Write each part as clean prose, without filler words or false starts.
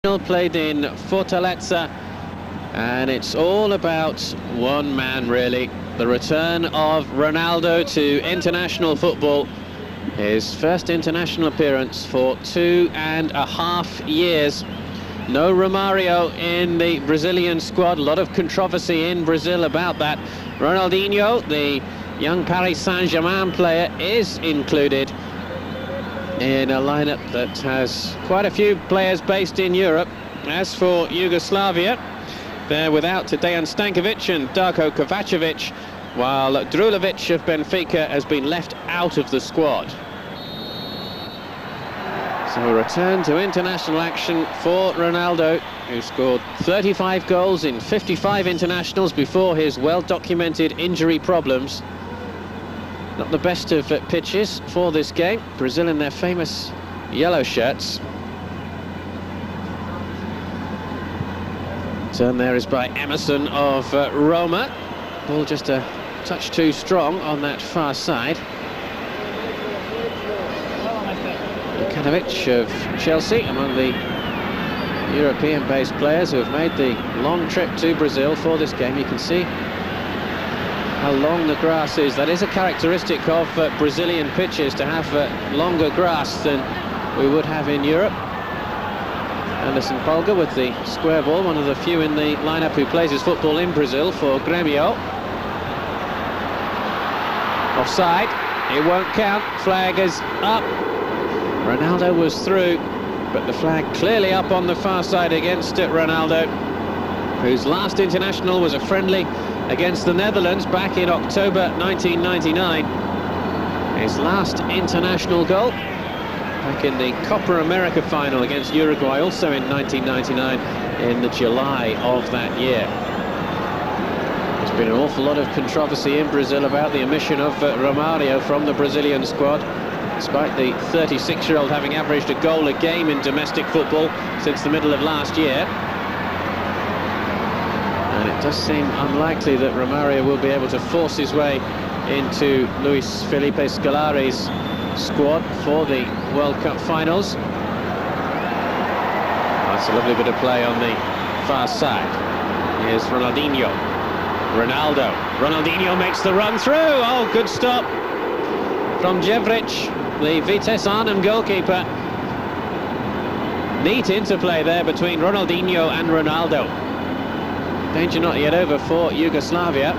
Played in Fortaleza, and it's all about one man really. The return of Ronaldo to international football. His first international appearance for 2.5 years. No Romario in the Brazilian squad. A lot of controversy in Brazil about that. Ronaldinho, the young Paris Saint-Germain player, is included in a lineup that has quite a few players based in Europe. As for Yugoslavia, they're without Dejan Stankovic and Darko Kovacevic, while Drulovic of Benfica has been left out of the squad. So a return to international action for Ronaldo, who scored 35 goals in 55 internationals before his well-documented injury problems. Not the best of pitches for this game. Brazil in their famous yellow shirts. Turn there is by Emerson of Roma. Ball just a touch too strong on that far side. Jokanovic of Chelsea, among the European-based players who have made the long trip to Brazil for this game. You can see how long the grass is. That is a characteristic of Brazilian pitches, to have longer grass than we would have in Europe. Anderson Polga with the square ball, one of the few in the lineup who plays his football in Brazil for Grêmio. Offside, it won't count, flag is up. Ronaldo was through, but the flag clearly up on the far side against Ronaldo, whose last international was a friendly against the Netherlands back in October 1999. His last international goal back in the Copa America final against Uruguay, also in 1999, in the July of that year. There's been an awful lot of controversy in Brazil about the omission of Romario from the Brazilian squad, despite the 36-year-old having averaged a goal a game in domestic football since the middle of last year. And it does seem unlikely that Romario will be able to force his way into Luis Felipe Scolari's squad for the World Cup finals. That's a lovely bit of play on the far side. Here's Ronaldinho. Ronaldinho makes the run through. Oh, good stop from Jevric, the Vitesse Arnhem goalkeeper. Neat interplay there between Ronaldinho and Ronaldo. Danger not yet over for Yugoslavia.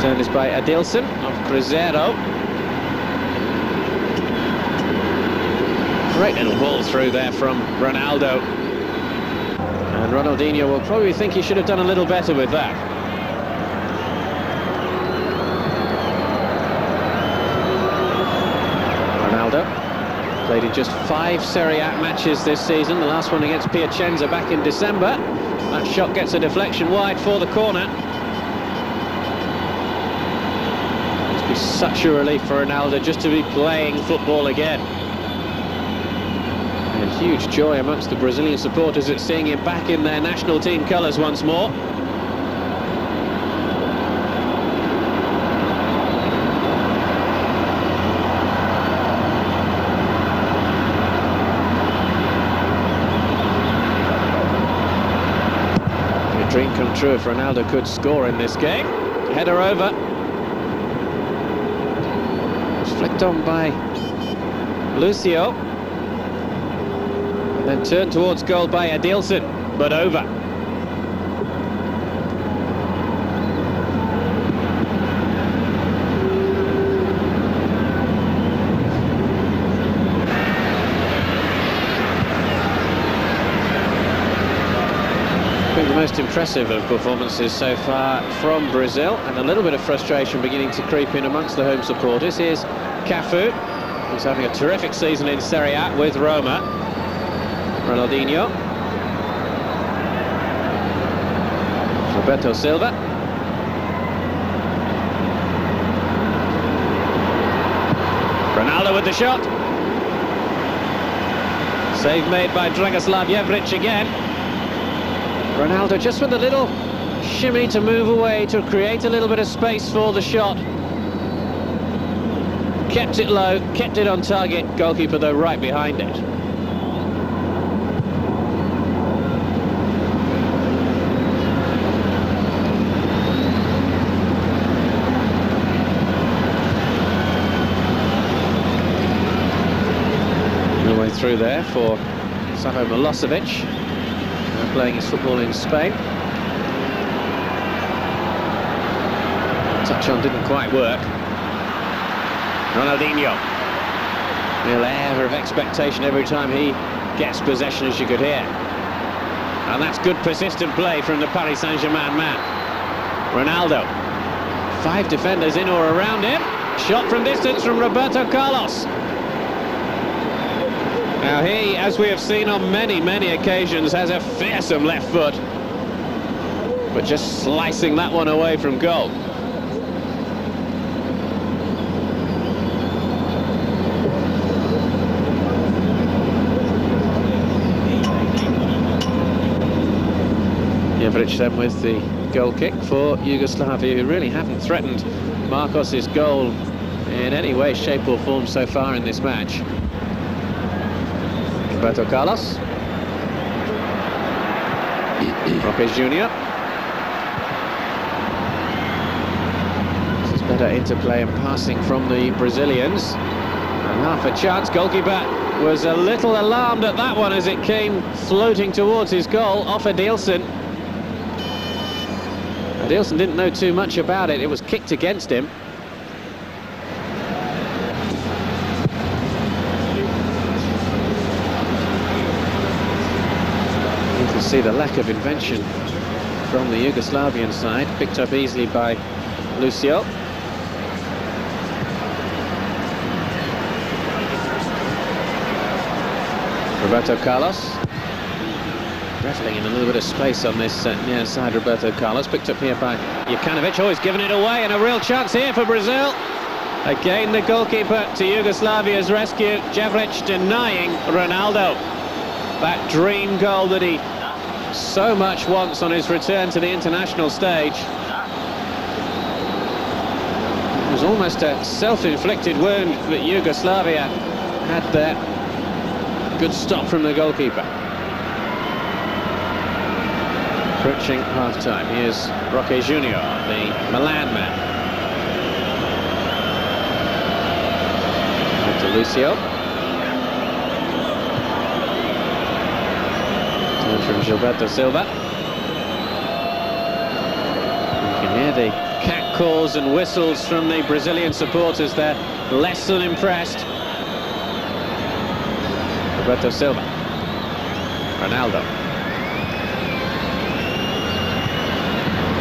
Turn is by Adilson of Cruzeiro. Great little ball through there from Ronaldo. And Ronaldinho will probably think he should have done a little better with that. Ronaldo played in just 5 Serie A matches this season, the last one against Piacenza back in December. That shot gets a deflection wide for the corner. Must be such a relief for Ronaldo just to be playing football again. And huge joy amongst the Brazilian supporters at seeing him back in their national team colours once more. Dream come true if Ronaldo could score in this game. Header over. It's flicked on by Lucio. And then turned towards goal by Adilson, but over. The most impressive of performances so far from Brazil, and a little bit of frustration beginning to creep in amongst the home supporters. Here's Cafu, who's having a terrific season in Serie A with Roma. Ronaldinho. Roberto Silva. Ronaldo with the shot. Save made by Dragoslav Jevric again. Ronaldo just with a little shimmy to move away to create a little bit of space for the shot. Kept it low, kept it on target. Goalkeeper, though, right behind it. All the way through there for Savo Milosevic, now playing his football in Spain. Touch on didn't quite work. Ronaldinho. Real air of expectation every time he gets possession, as you could hear. And that's good persistent play from the Paris Saint-Germain man. Ronaldo. 5 defenders in or around him. Shot from distance from Roberto Carlos. Now he, as we have seen on many, many occasions, has a fearsome left foot. But just slicing that one away from goal. Jevric then with the goal kick for Yugoslavia, who really haven't threatened Marcos's goal in any way, shape or form so far in this match. Roberto Carlos. Roque Jr. This is better interplay and passing from the Brazilians. And half a chance. Goalkeeper was a little alarmed at that one as it came floating towards his goal off Adilson. Adilson didn't know too much about it. It was kicked against him. You can see the lack of invention from the Yugoslavian side, picked up easily by Lucio. Roberto Carlos. Rattling in a little bit of space on this near side. Roberto Carlos picked up here by Jokanovic. Oh, he's given it away, and a real chance here for Brazil. Again, the goalkeeper to Yugoslavia's rescue. Jevric denying Ronaldo that dream goal that he so much wants on his return to the international stage. It was almost a self-inflicted wound that Yugoslavia had there. Good stop from the goalkeeper. Approaching half-time. Here's Roque Jr., the Milan man. Back to Lucio. Turn from Gilberto Silva. You can hear the cat calls and whistles from the Brazilian supporters. They're less than impressed. Roberto Silva. Ronaldo.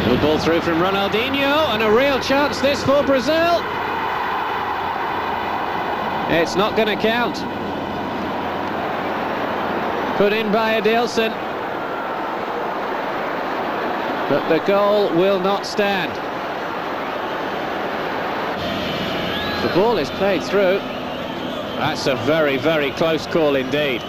Good ball through from Ronaldinho, and a real chance this for Brazil. It's not going to count. Put in by Adilson. But the goal will not stand. The ball is played through. That's a very, very close call indeed.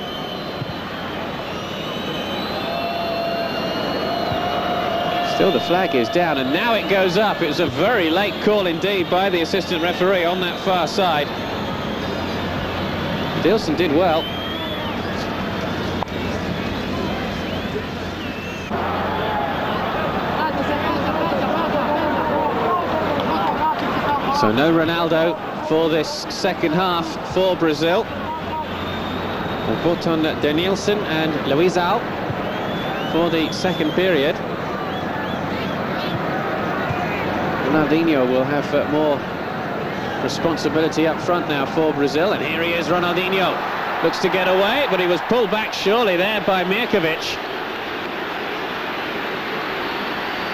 Still the flag is down, and now it goes up. It was a very late call indeed by the assistant referee on that far side. Adilson did well. So no Ronaldo for this second half for Brazil. We'll put on Denilson and Luizao for the second period. Ronaldinho will have more responsibility up front now for Brazil, and here he is, Ronaldinho. Looks to get away, but he was pulled back surely there by Mirkovic.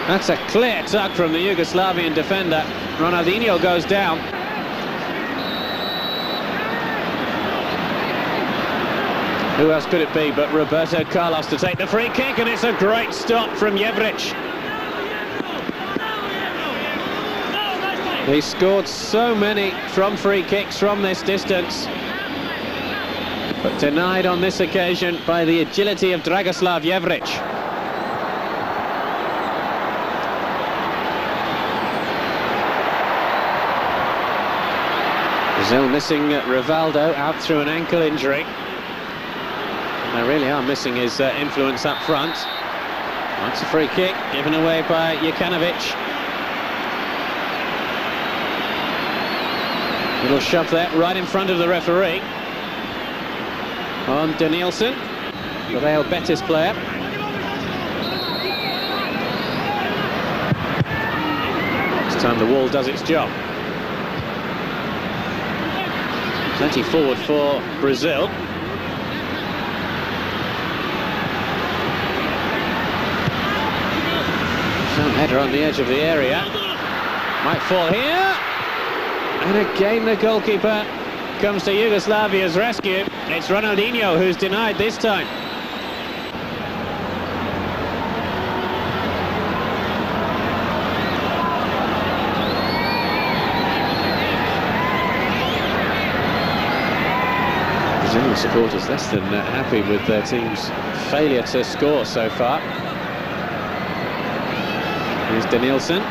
That's a clear tuck from the Yugoslavian defender. Ronaldinho goes down. Who else could it be but Roberto Carlos to take the free kick, and it's a great stop from Jevric. He scored so many from free kicks from this distance, but denied on this occasion by the agility of Dragoslav Jevric. Brazil missing Rivaldo out through an ankle injury. And they really are missing his influence up front. That's a free kick given away by Jokanovic. Little shove there right in front of the referee on Danielson, the Real Betis player. This time the wall does its job. Plenty forward for Brazil. Some header on the edge of the area. Might fall here. And again the goalkeeper comes to Yugoslavia's rescue. It's Ronaldinho who's denied this time. Brazilian supporters less than happy with their team's failure to score so far. Here's Danielson.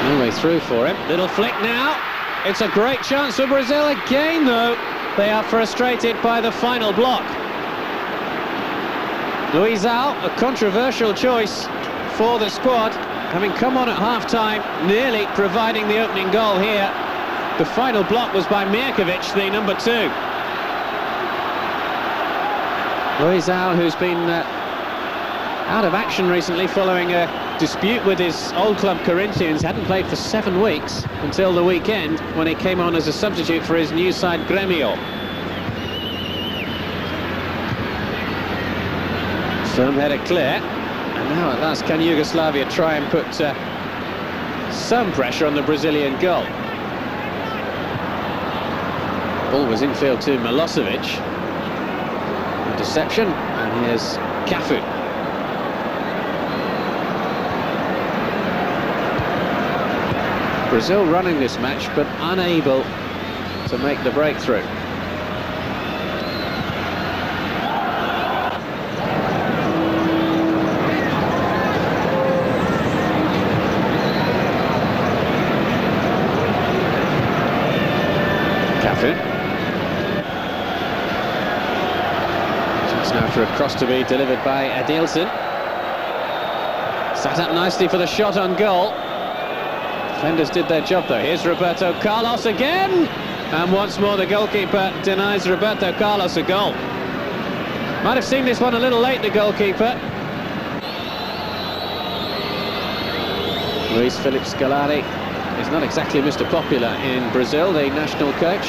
No way through for him. Little flick now. It's a great chance for Brazil again, though. They are frustrated by the final block. Luizão, a controversial choice for the squad, having come on at half-time, nearly providing the opening goal here. The final block was by Mirkovic, the number 2. Luizão, who's been out of action recently following a dispute with his old club Corinthians, hadn't played for 7 weeks until the weekend when he came on as a substitute for his new side Grêmio. Firm header clear, and now at last can Yugoslavia try and put some pressure on the Brazilian goal. Ball was infield to Milosevic. Interception, and here's Cafu. Brazil running this match, but unable to make the breakthrough. Cafu. Chance now for a cross to be delivered by Adilson. Sat up nicely for the shot on goal. Defenders did their job though. Here's Roberto Carlos again, and once more the goalkeeper denies Roberto Carlos a goal. Might have seen this one a little late, the goalkeeper. Luis Felipe Scolari is not exactly Mr. Popular in Brazil, the national coach,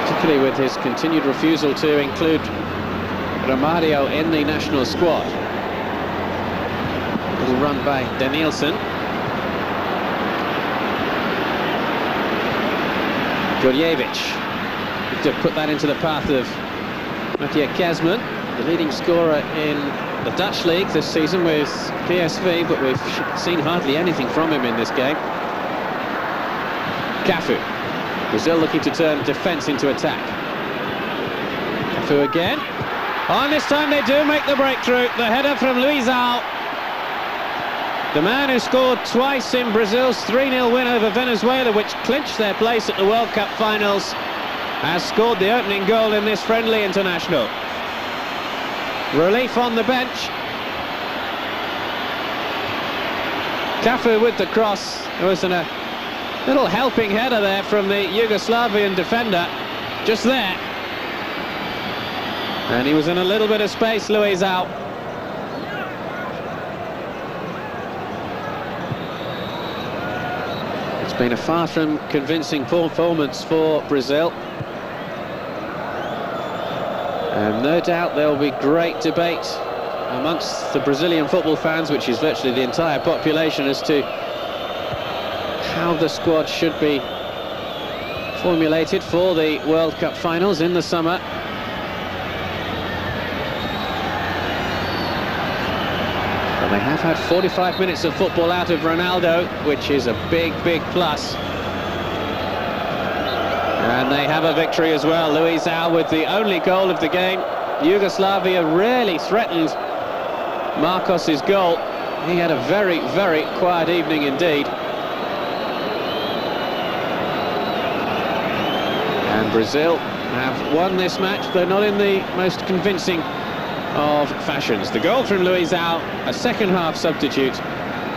particularly with his continued refusal to include Romario in the national squad. Little run by Danielson. Gorjevic to put that into the path of Matija Kazman, the leading scorer in the Dutch league this season with PSV, but we've seen hardly anything from him in this game. Cafu. Brazil looking to turn defence into attack. Cafu again. Oh, and this time they do make the breakthrough. The header from Luizão. The man who scored twice in Brazil's 3-0 win over Venezuela, which clinched their place at the World Cup finals, has scored the opening goal in this friendly international. Relief on the bench. Cafu with the cross. There was a little helping header there from the Yugoslavian defender, just there. And he was in a little bit of space, Luizão. It's been a far from convincing performance for Brazil. And no doubt there'll be great debate amongst the Brazilian football fans, which is virtually the entire population, as to how the squad should be formulated for the World Cup finals in the summer. But they have had 45 minutes of football out of Ronaldo, which is a big, big plus. And they have a victory as well. Luizão with the only goal of the game. Yugoslavia really threatened Marcos's goal. He had a very, very quiet evening indeed. And Brazil have won this match, though not in the most convincing of fashions. The goal from Luizão, a second-half substitute.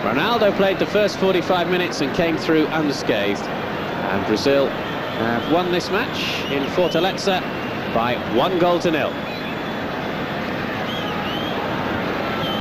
Ronaldo played the first 45 minutes and came through unscathed. And Brazil have won this match in Fortaleza by 1-0.